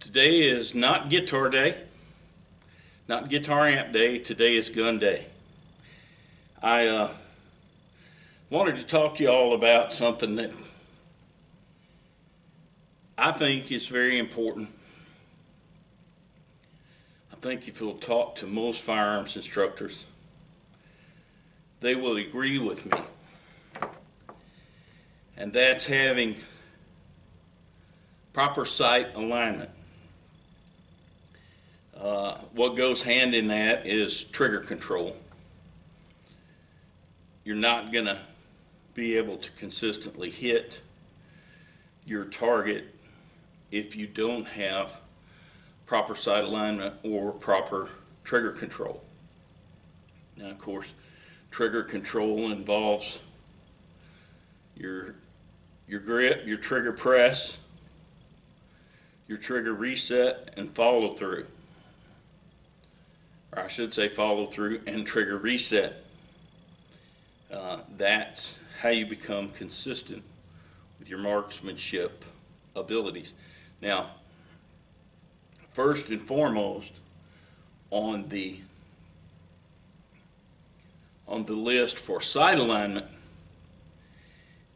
Today is not guitar day, not guitar amp day. Today is gun day. I wanted to talk to you all about something that I think is very important. I think if you'll talk to most firearms instructors, they will agree with me. And that's having proper sight alignment. What goes hand in that is trigger control. You're not going to be able to consistently hit your target if you don't have proper sight alignment or proper trigger control. Now, of course, trigger control involves your grip, your trigger press, your trigger reset, and follow through. Or I should say follow through and trigger reset. That's how you become consistent with your marksmanship abilities. Now, first and foremost on the list for sight alignment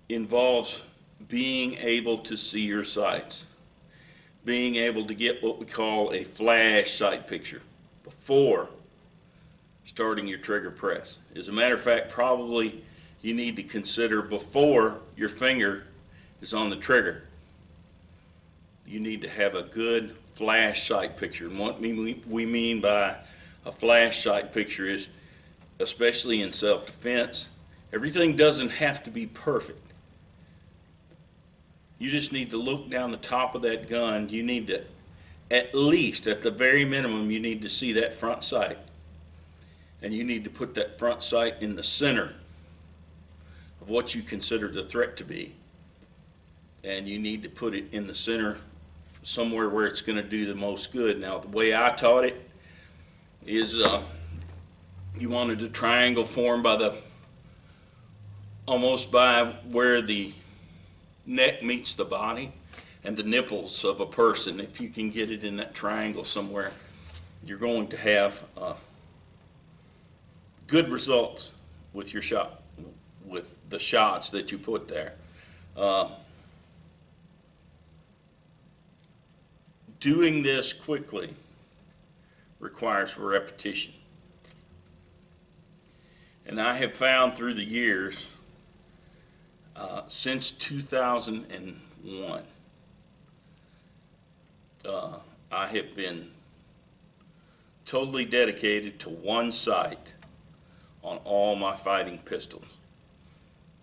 involves being able to see your sights, being able to get what we call a flash sight picture before starting your trigger press. As a matter of fact, probably you need to consider before your finger is on the trigger. You need to have a good flash sight picture. And what we mean by a flash sight picture is, especially in self-defense, everything doesn't have to be perfect. You just need to look down the top of that gun. You need to, at least, at the very minimum, you need to see that front sight. And you need to put that front sight in the center of what you consider the threat to be. And you need to put it in the center somewhere where it's going to do the most good. Now, the way I taught it is you wanted a triangle form almost by where the neck meets the body and the nipples of a person. If you can get it in that triangle somewhere, you're going to have good results with your shot, with the shots that you put there. Doing this quickly requires repetition. And I have found through the years, since 2001, I have been totally dedicated to one sight on all my fighting pistols.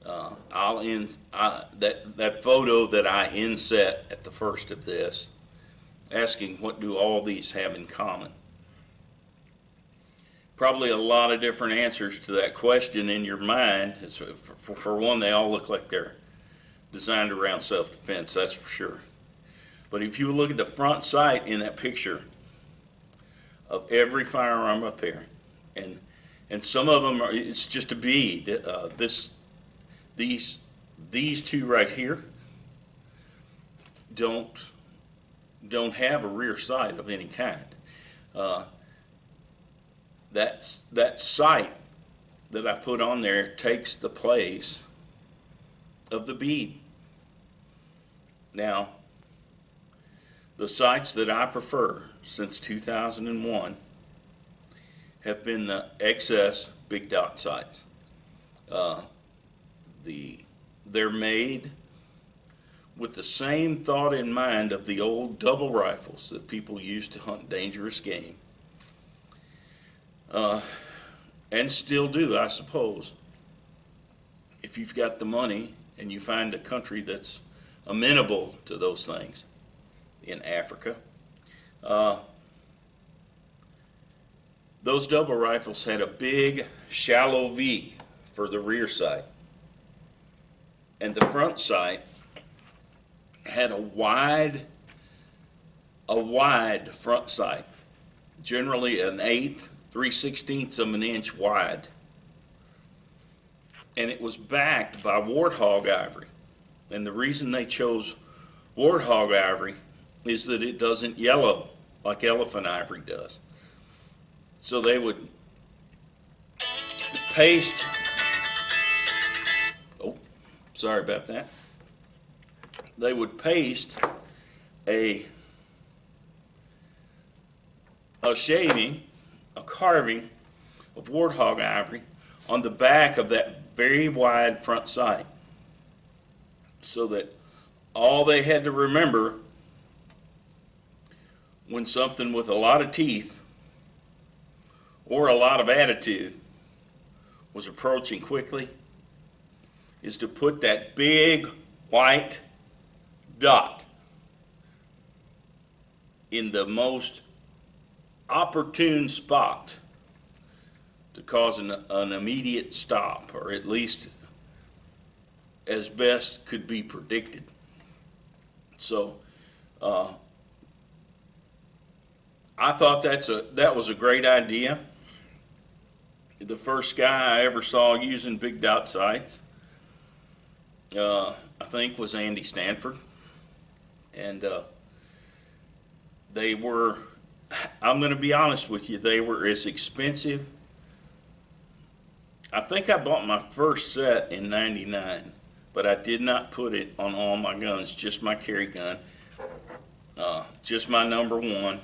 That photo that I inset at the first of this, asking what do all these have in common. Probably a lot of different answers to that question in your mind. For one, they all look like they're designed around self-defense, that's for sure. But if you look at the front sight in that picture of every firearm up here, and some of them it's just a bead. These two right here don't have a rear sight of any kind. That sight that I put on there takes the place of the bead. Now, the sights that I prefer since 2001 have been the XS big dot sights. They're made with the same thought in mind of the old double rifles that people used to hunt dangerous game. And still do, I suppose. If you've got the money and you find a country that's amenable to those things in Africa, those double rifles had a big shallow V for the rear sight, and the front sight had a wide front sight, generally an 1/8, 3/16 of an inch wide, and it was backed by Warthog ivory. And the reason they chose Warthog ivory is that it doesn't yellow like elephant ivory does. So they would paste, oh, sorry about that. They would paste a shaving, a carving of warthog ivory on the back of that very wide front sight, so that all they had to remember when something with a lot of teeth or a lot of attitude was approaching quickly is to put that big white dot in the most opportune spot to cause an immediate stop, or at least as best could be predicted. So I thought that was a great idea. The first guy I ever saw using big dot sights, I think, was Andy Stanford. And they were, I'm going to be honest with you, they were as expensive. I think I bought my first set in '99, but I did not put it on all my guns, just my carry gun, just my #1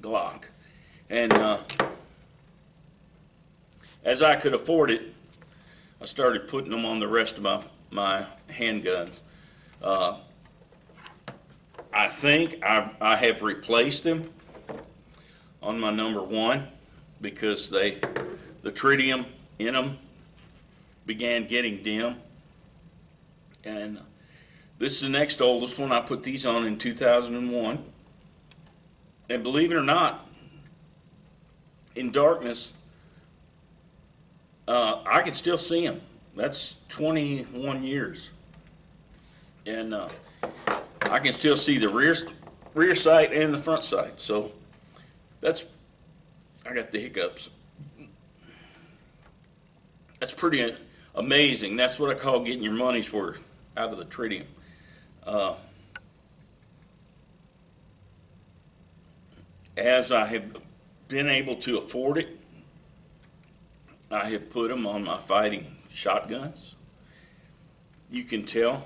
Glock. And as I could afford it, I started putting them on the rest of my handguns. I think I have replaced them on my #1 because the tritium in them began getting dim. And this is the next oldest one. I put these on in 2001. And believe it or not, in darkness, I can still see them. That's 21 years. And I can still see the rear sight and the front sight. So I got the hiccups. That's pretty amazing. That's what I call getting your money's worth out of the tritium. As I have been able to afford it, I have put them on my fighting shotguns. You can tell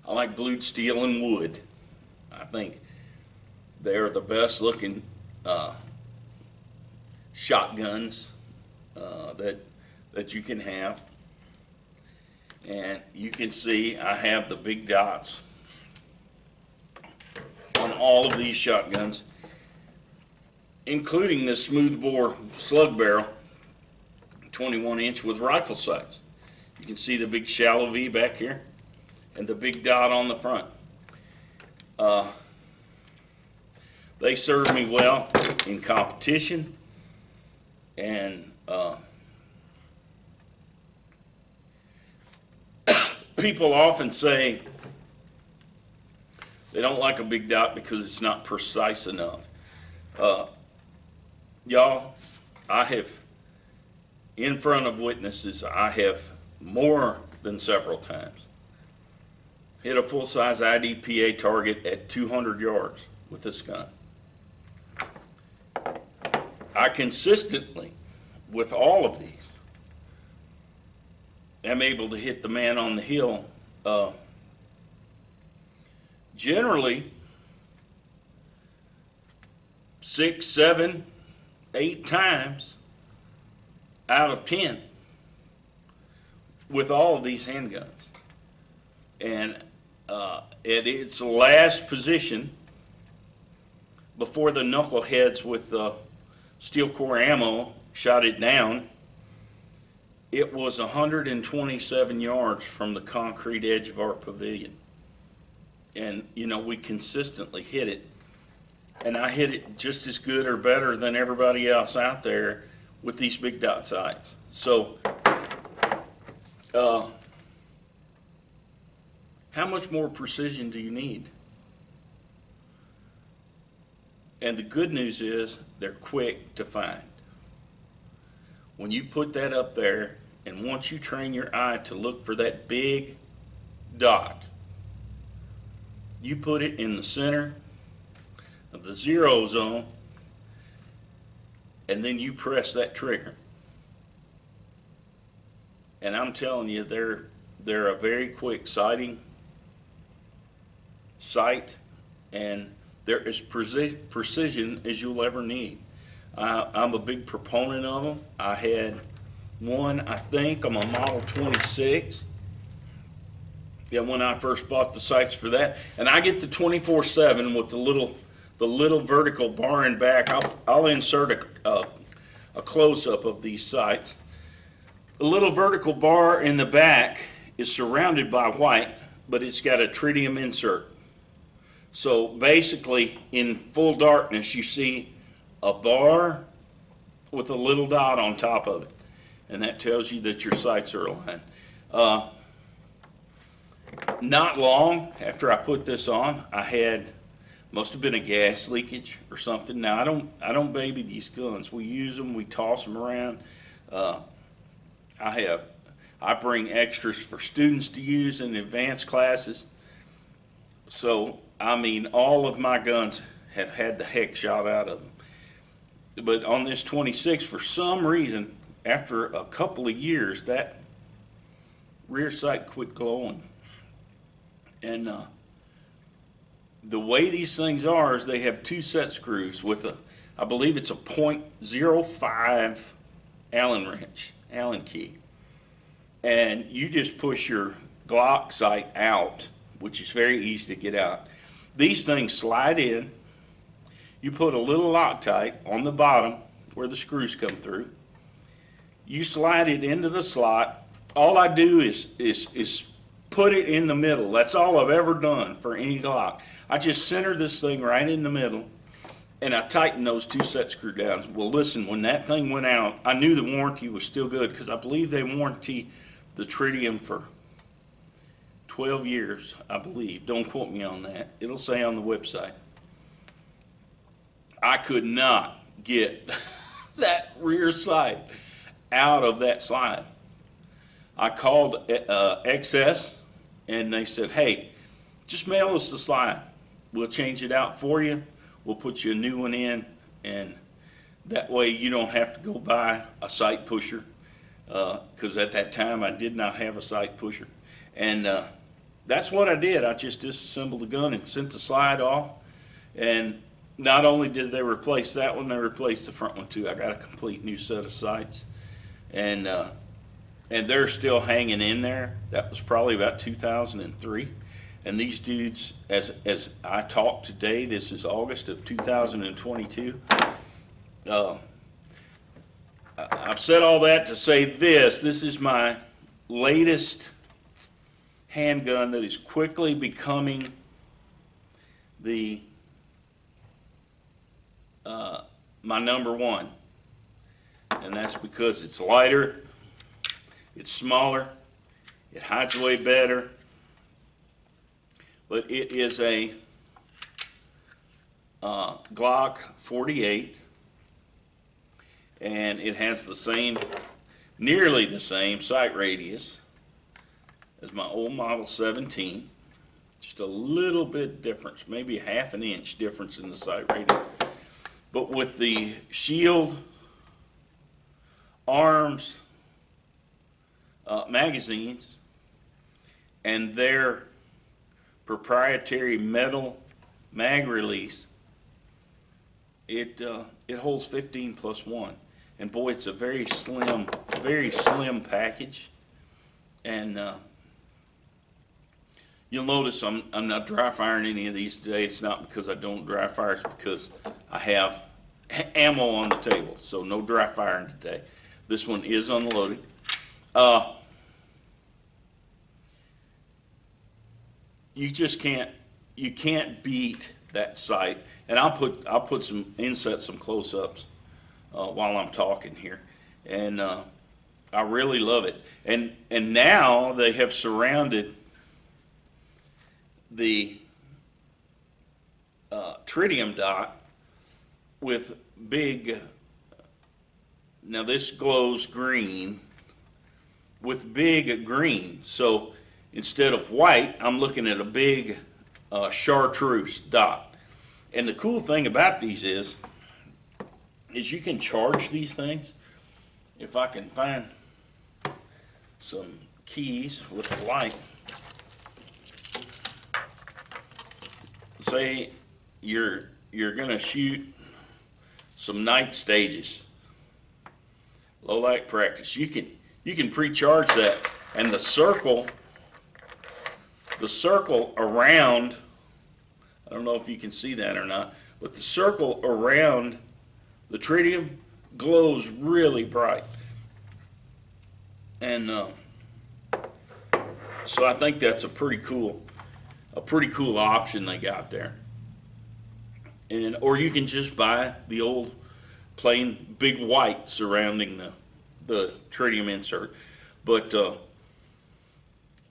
I like blued steel and wood. I think they're the best looking shotguns that you can have. And you can see I have the big dots on all of these shotguns, including this smoothbore slug barrel, 21-inch with rifle sights. You can see the big shallow V back here and the big dot on the front. They serve me well in competition, and people often say they don't like a big dot because it's not precise enough. Y'all, I have, in front of witnesses, I have more than several times hit a full-size IDPA target at 200 yards with this gun. I consistently, with all of these, am able to hit the man on the hill generally 6, 7, 8 times out of 10 with all of these handguns. And at its last position, before the knuckleheads with steel core ammo shot it down, it was 127 yards from the concrete edge of our pavilion. And, you know, we consistently hit it. And I hit it just as good or better than everybody else out there with these big dot sights. So, how much more precision do you need? And the good news is they're quick to find. When you put that up there, and once you train your eye to look for that big dot you put it in the center of the 0 zone, and then you press that trigger. And I'm telling you, they're a very quick sight, and they're as precision as you'll ever need. I'm a big proponent of them. I had one, I think, on my Model 26. Yeah, when I first bought the sights for that, and I get the 24/7 with the little vertical bar in back. I'll insert a close-up of these sights. The little vertical bar in the back is surrounded by white, but it's got a tritium insert. So basically, in full darkness, you see a bar with a little dot on top of it, and that tells you that your sights are aligned. Not long after I put this on, must have been a gas leakage or something. Now I don't baby these guns. We use them, we toss them around. I bring extras for students to use in advanced classes. So I mean, all of my guns have had the heck shot out of them. But on this 26, for some reason, after a couple of years, that rear sight quit glowing. And the way these things are is they have 2 set screws with I believe it's a .05 Allen key. And you just push your Glock sight out, which is very easy to get out. These things slide in. You put a little Loctite on the bottom where the screws come through. You slide it into the slot. All I do is put it in the middle. That's all I've ever done for any Glock. I just center this thing right in the middle, and I tighten those 2 set screw downs. Well, listen, when that thing went out, I knew the warranty was still good, because I believe they warranty the tritium for 12 years, I believe. Don't quote me on that. It'll say on the website. I could not get that rear sight out of that slide. I called XS, and they said, hey, just mail us the slide. We'll change it out for you. We'll put you a new one in, and that way you don't have to go buy a sight pusher, because at that time I did not have a sight pusher. And that's what I did. I just disassembled the gun and sent the slide off. And not only did they replace that one, they replaced the front one too. I got a complete new set of sights. And they're still hanging in there. That was probably about 2003. And these dudes, as I talk today, this is August of 2022. I've said all that to say this is my latest handgun that is quickly becoming my number one. And that's because it's lighter, it's smaller, it hides away better, but it is a Glock 48, and it has the same, nearly the same sight radius as my old Model 17, just a little bit difference, maybe ½ an inch difference in the sight radius. But with the shield, arms, magazines, and their proprietary metal mag release, it holds 15+1, and boy, it's a very slim package. And you'll notice I'm not dry firing any of these today. It's not because I don't dry fire, it's because I have ammo on the table, so no dry firing today. This one is unloaded. You just can't beat that sight. And I'll put some close-ups while I'm talking here. And I really love it. And now they have surrounded the tritium dot with big, now this glows green, with big green. So instead of white, I'm looking at a big chartreuse dot. And the cool thing about these is you can charge these things. If I can find some keys with the light. Say you're gonna shoot some night stages, low light practice. You can pre-charge that, and the circle around, I don't know if you can see that or not, but the circle around the tritium glows really bright. And so I think that's a pretty cool option they got there. And or you can just buy the old plain big white surrounding the tritium insert. But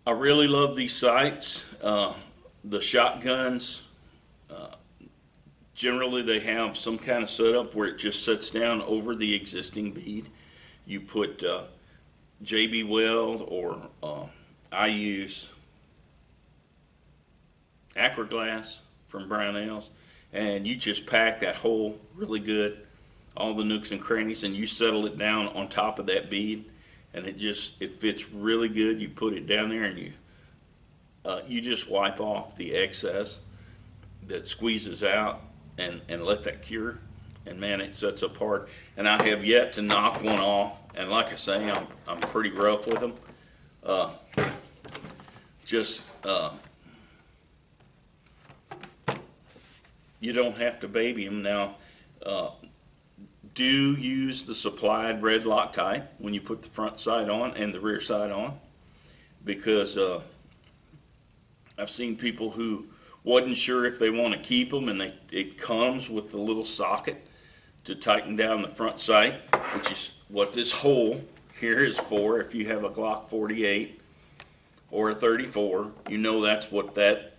I really love these sights. The shotguns, generally they have some kind of setup where it just sets down over the existing bead. You put JB Weld, or I use Acroglass from Brownells, and you just pack that hole really good, all the nooks and crannies, and you settle it down on top of that bead, and it fits really good. You put it down there, and you just wipe off the excess that squeezes out, and let that cure, and man, it sets apart. And I have yet to knock one off, and like I say, I'm pretty rough with them. You don't have to baby them. Now, do use the supplied red Loctite when you put the front side on and the rear side on, because I've seen people who wasn't sure if they want to keep them, and it comes with the little socket to tighten down the front sight, which is what this hole here is for. If you have a Glock 48 or a 34, you know that's what that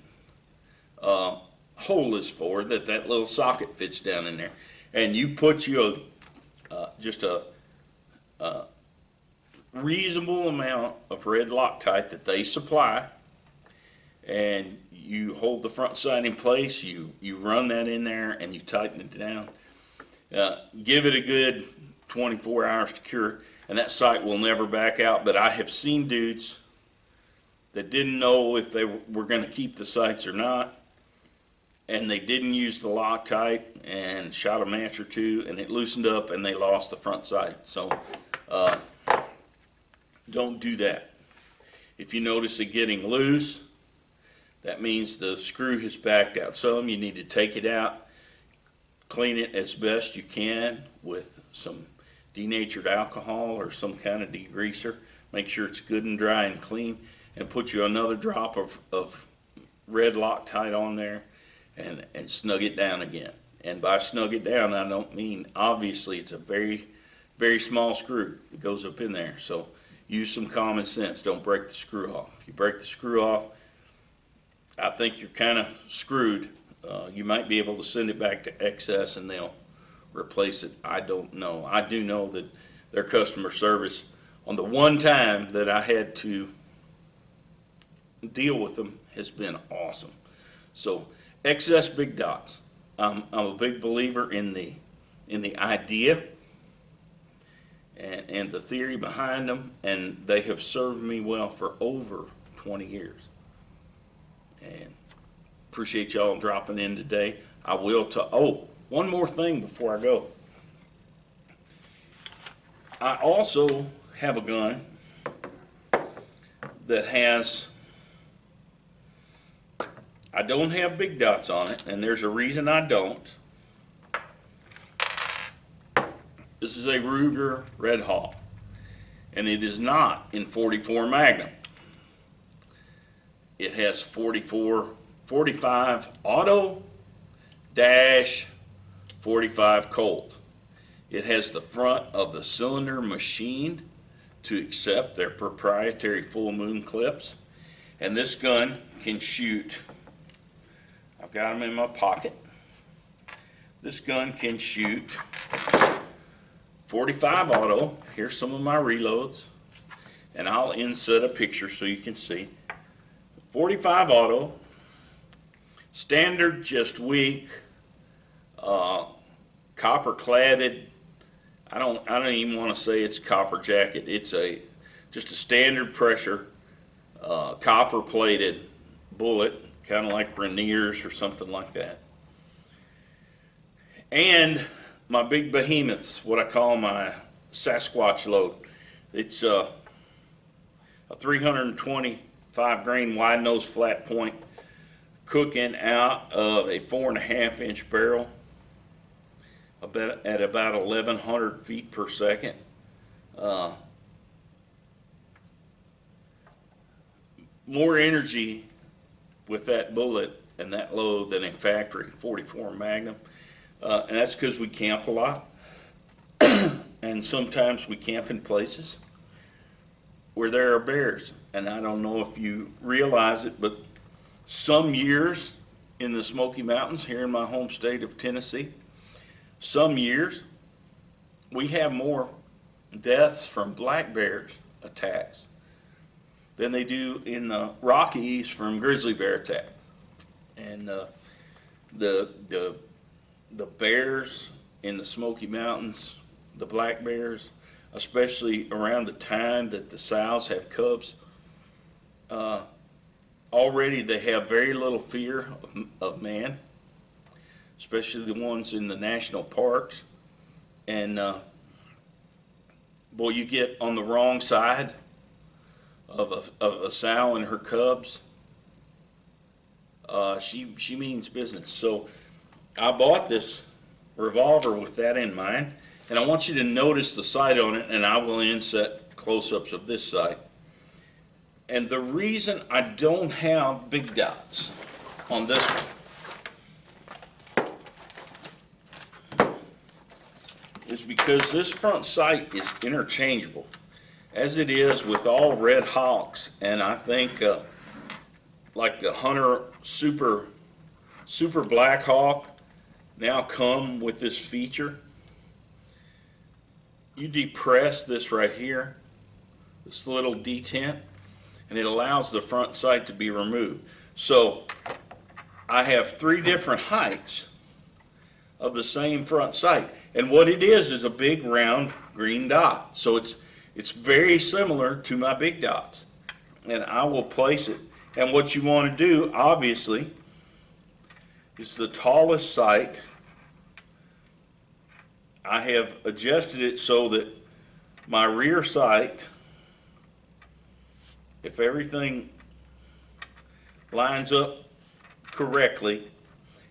hole is for, that little socket fits down in there. And you put just a reasonable amount of red Loctite that they supply, and you hold the front sight in place, you run that in there, and you tighten it down. Give it a good 24 hours to cure, and that sight will never back out. But I have seen dudes that didn't know if they were going to keep the sights or not, and they didn't use the Loctite and shot a match or two, and it loosened up and they lost the front sight. So don't do that. If you notice it getting loose, that means the screw has backed out some. You need to take it out, clean it as best you can with some denatured alcohol or some kind of degreaser. Make sure it's good and dry and clean, and put you another drop of red Loctite on there, and snug it down again. And by snug it down, I don't mean, obviously it's a very, very small screw that goes up in there. So use some common sense. Don't break the screw off. If you break the screw off, I think you're kind of screwed. You might be able to send it back to XS and they'll replace it. I don't know. I do know that their customer service, on the one time that I had to deal with them, has been awesome. So XS Big Dots, I'm a big believer in the idea and the theory behind them, and they have served me well for over 20 years. And appreciate y'all dropping in today. I will one more thing before I go. I also have a gun that has, I don't have big dots on it, and there's a reason I don't. This is a Ruger Red Hawk, and it is not in 44 Magnum. It has 45 auto dash 45 Colt. It has the front of the cylinder machined to accept their proprietary full moon clips, and this gun can shoot, I've got them in my pocket, this gun can shoot 45 auto. Here's some of my reloads, and I'll insert a picture so you can see. 45 auto, Standard, just weak, copper cladded. I don't even want to say it's copper jacket. It's just a standard pressure, copper plated bullet, kind of like Rainier's or something like that. And my big behemoths, what I call my Sasquatch load. It's a 325 grain wide nose flat point, cooking out of a 4.5 inch barrel at about 1,100 feet per second. More energy with that bullet and that load than a factory 44 Magnum. And that's because we camp a lot. And sometimes we camp in places where there are bears. And I don't know if you realize it, but some years in the Smoky Mountains here in my home state of Tennessee, some years we have more deaths from black bears attacks than they do in the Rockies from grizzly bear attacks. And the bears in the Smoky Mountains, the black bears, especially around the time that the sows have cubs, already they have very little fear of man, especially the ones in the national parks. And boy, you get on the wrong side of a sow and her cubs, she means business. So I bought this revolver with that in mind, and I want you to notice the sight on it, and I will inset close-ups of this sight. And the reason I don't have big dots on this one is because this front sight is interchangeable, as it is with all Red Hawks, and I think like the Hunter Super Black Hawk now come with this feature. You depress this right here, this little detent, and it allows the front sight to be removed. So I have 3 different heights of the same front sight, and what it is a big round green dot. So it's very similar to my big dots, and I will place it. And what you want to do, obviously, is the tallest sight. I have adjusted it so that my rear sight, if everything lines up correctly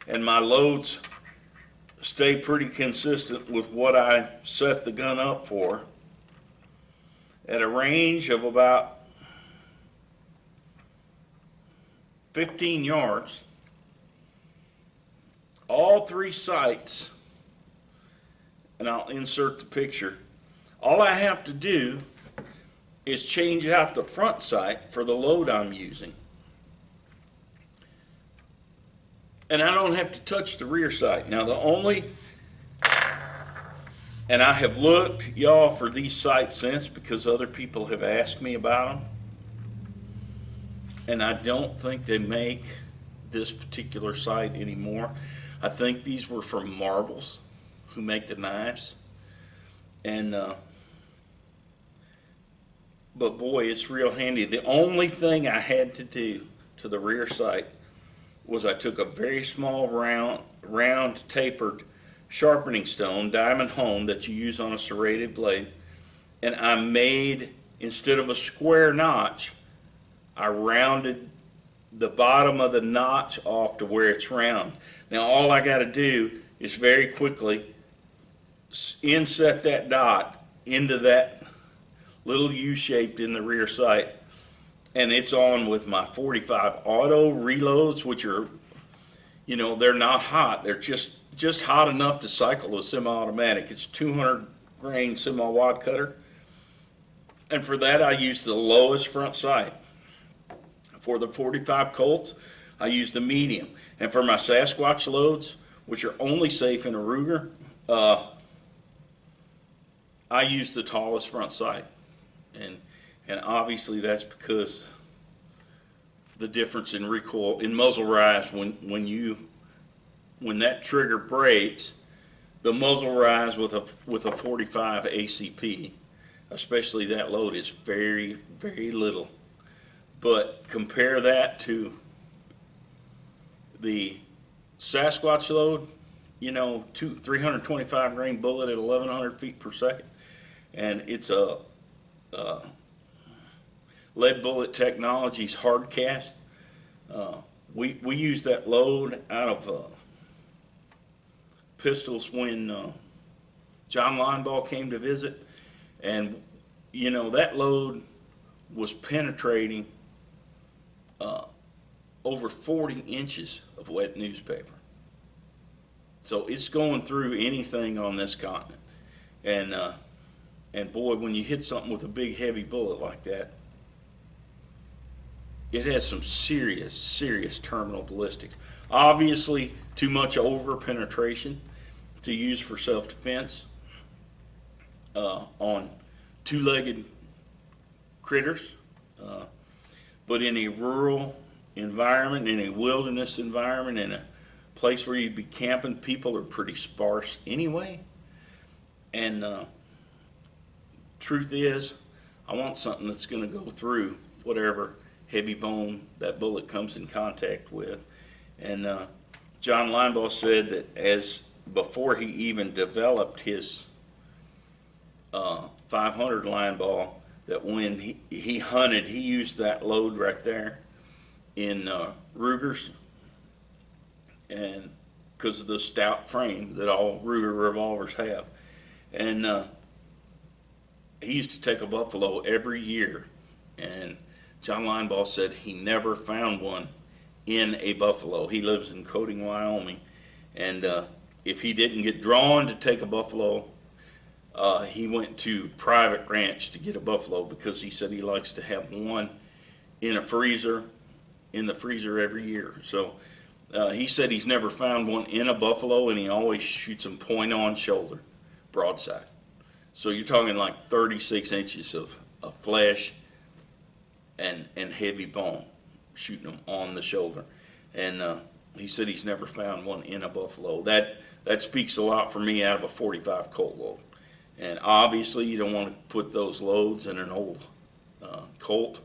and my loads stay pretty consistent with what I set the gun up for, at a range of about 15 yards, all 3 sights, and I'll insert the picture, all I have to do is change out the front sight for the load I'm using. And I don't have to touch the rear sight. Now and I have looked, y'all, for these sights since because other people have asked me about them. And I don't think they make this particular sight anymore. I think these were from Marbles, who make the knives. And but boy, it's real handy. The only thing I had to do to the rear sight was I took a very small round tapered sharpening stone, diamond hone, that you use on a serrated blade, and I made, instead of a square notch, I rounded the bottom of the notch off to where it's round. Now all I got to do is very quickly inset that dot into that little U-shaped in the rear sight, and it's on with my 45 auto reloads, which are, you know, they're not hot. They're just hot enough to cycle a semi-automatic. It's 200 grain semi-wad cutter, and for that I use the lowest front sight. For the 45 Colts, I use the medium, and for my Sasquatch loads, which are only safe in a Ruger, I use the tallest front sight, and obviously that's because the difference in recoil, in muzzle rise when that trigger breaks, the muzzle rise with a 45 ACP, especially that load, is very, very little. But compare that to the Sasquatch load, 325 grain bullet at 1,100 feet per second, and it's a Lead Bullet Technologies hard cast. We used that load out of pistols when John Linebaugh came to visit, and that load was penetrating over 40 inches of wet newspaper. So it's going through anything on this continent, and boy, when you hit something with a big heavy bullet like that, it has some serious terminal ballistics. Obviously, too much over penetration to use for self-defense on two-legged critters, but in a rural environment, in a wilderness environment, in a place where you'd be camping, people are pretty sparse anyway. And truth is, I want something that's going to go through whatever heavy bone that bullet comes in contact with. And John Linebaugh said that before he even developed his 500 Linebaugh, that when he hunted, he used that load right there in Rugers, and because of the stout frame that all Ruger revolvers have. And he used to take a buffalo every year, and John Linebaugh said he never found one in a buffalo. He lives in Coding, Wyoming, and if he didn't get drawn to take a buffalo, he went to private ranch to get a buffalo, because he said he likes to have one in the freezer every year. So he said he's never found one in a buffalo, and he always shoots them point on shoulder, broadside. So you're talking like 36 inches of flesh and heavy bone, shooting them on the shoulder. And he said he's never found one in a buffalo. That speaks a lot for me out of a 45 Colt load. And obviously you don't want to put those loads in an old Colt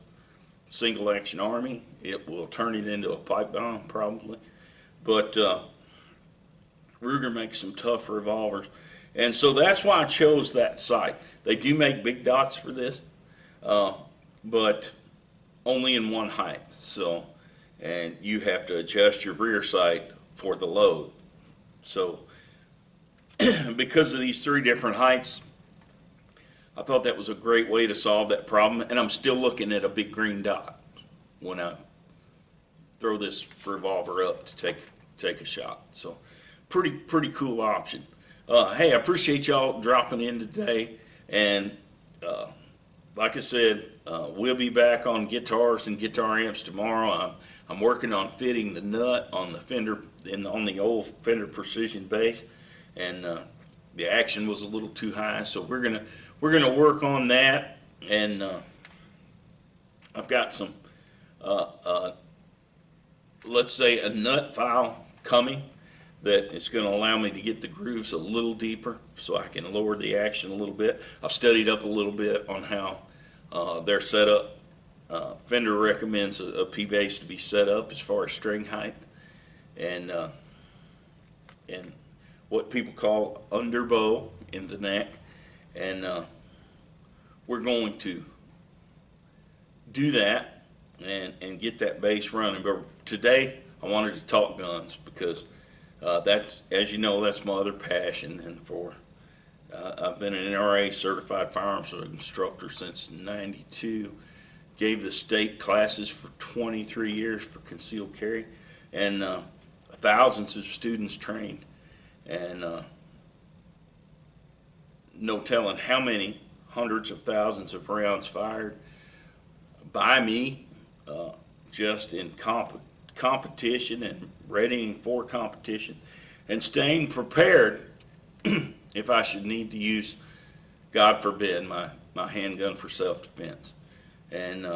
single action Army. It will turn it into a pipe bomb probably. But Ruger makes some tough revolvers. And so that's why I chose that sight. They do make big dots for this, but only in one height. So, and you have to adjust your rear sight for the load. So because of these three different heights, I thought that was a great way to solve that problem. And I'm still looking at a big green dot when I throw this revolver up to take a shot. So pretty cool option. Hey, I appreciate y'all dropping in today, and like I said, we'll be back on guitars and guitar amps tomorrow. I'm working on fitting the nut on the Fender on the old Fender Precision bass, and the action was a little too high, so we're gonna work on that. And I've got some let's say a nut file coming that is going to allow me to get the grooves a little deeper so I can lower the action a little bit. I've studied up a little bit on how they're set up. Fender recommends a P-bass to be set up as far as string height and what people call underbow in the neck. And we're going to do that and get that bass running. But today I wanted to talk guns because that's, as you know, that's my other passion. And I've been an NRA certified firearms instructor since '92. Gave the state classes for 23 years for concealed carry, and thousands of students trained, and no telling how many hundreds of thousands of rounds fired by me just in competition and readying for competition and staying prepared if I should need to use, God forbid, my handgun for self-defense. And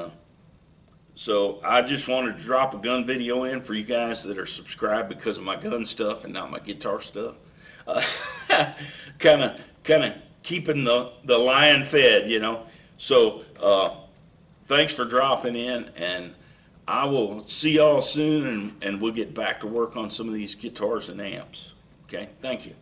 So I just wanted to drop a gun video in for you guys that are subscribed because of my gun stuff and not my guitar stuff. Kind of keeping the lion fed, you know. So thanks for dropping in, and I will see y'all soon, and we'll get back to work on some of these guitars and amps. Okay, thank you.